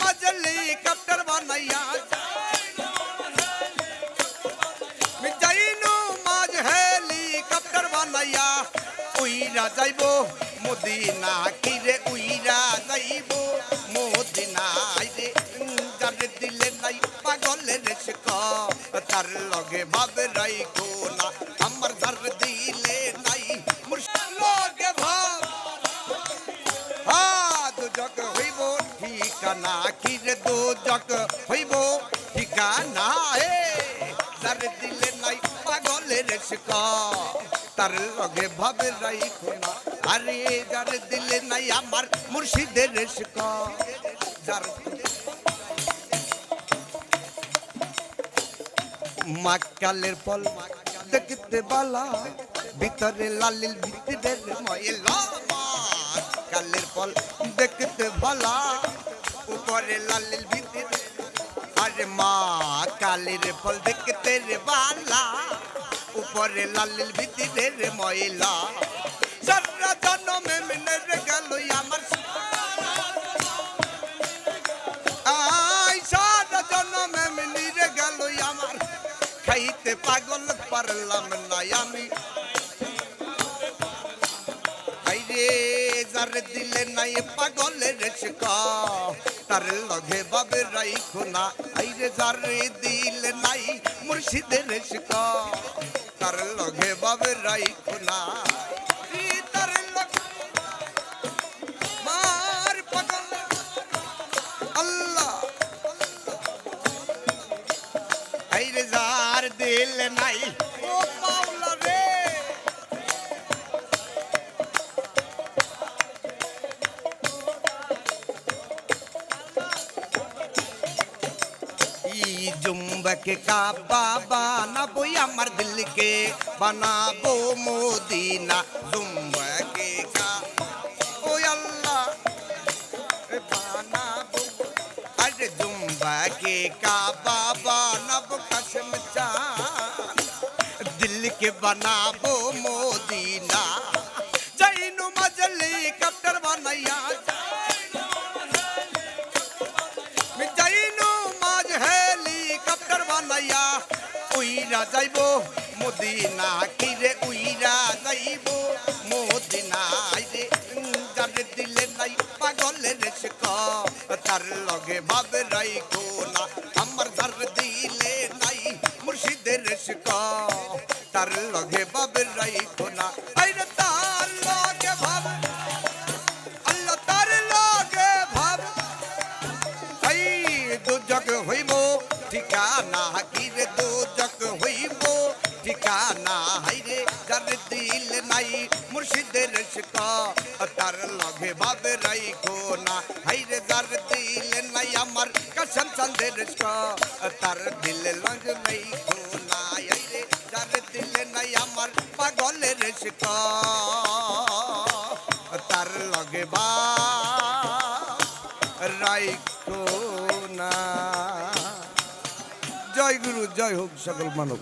मजली कप्टर बनाया जाइनु माज हेलिकप्टर बनाया उइरा जाइबो मदिना किरे उइरा जाइबो मदिना रे जारे दिले नाई पागलेर शिका तार लगे भावे राइखो ना আমার জার দিলে নাই মুর্শিদ লগে ভাব দুজক হইব ঠিকানা কিরে দুজক হইব ঠিকানা যার দিলে নাই পাগলের শিকা তার লগে ভাবে রাইখো না আরে যার দিলে নাই আমার মুর্শিদের শিকা যার মাকালের ফল দেখতে বালা ভিতরে লালিল ভিতরের ময়লা মাকালের ফল দেখতে বালা উপরে লালিল ভিতরে আরে মা কালের ফল দেখতে রে বালা উপরে লালিল ভিতরের ময়লা সারা জন্মে মিলে গেল আমার সারা জন্মে মিলে গেল আমার খাইতে পাগল পারলাম না আমি আইরে যার দিলে নাই পাগলের শিকা তার লগে বাবে রাইখো না আইরে যার দিলে নাই মুর্শিদের শিকা তার লগে বাবে রাইখো না তার লগে মার পাগল আল্লাহ আইরে যার দিল নাই ও মাওলা রে जुम्बक का बाबा बानाबो আমার দিলকে বানাবো মদিনা जुम्बक का ও আল্লাহ বানাবো আরে जुम्बक का बाबा বানাবো कसम चान दिल के बनाबो मदीना जाइनु मजली कप्टर बनाया जाइनु माज हेलिकप्टर बनाया उइरा जाइबो मदीना किरे उइरा जाइबो मदीना रे जारे दिले नाई पागलेर शिका तार लगे भावे राइखो ना আমার জার দিলে নাই মুর্শিদের শিকা তার লগে ভাবে রাইখো না আইরে তার লগে ভাব আল্লাহ তার লগে ভাব আই দুজক হইব ঠিকানা কিরে দুজক হইব ঠিকানা হাইরে যার দিল নাই মুর্শিদের শিকা তার লগে ভাবে রাইখো না হাইরে যার দিল নাই আমার কসম চন্দের শিকা তার দিল লগে রাইখো না হাইরে যার দিল নাই আমার পাগলের শিকা তার লগে বা রাইখো না। জয় গুরু, জয় হোক সকল মানব।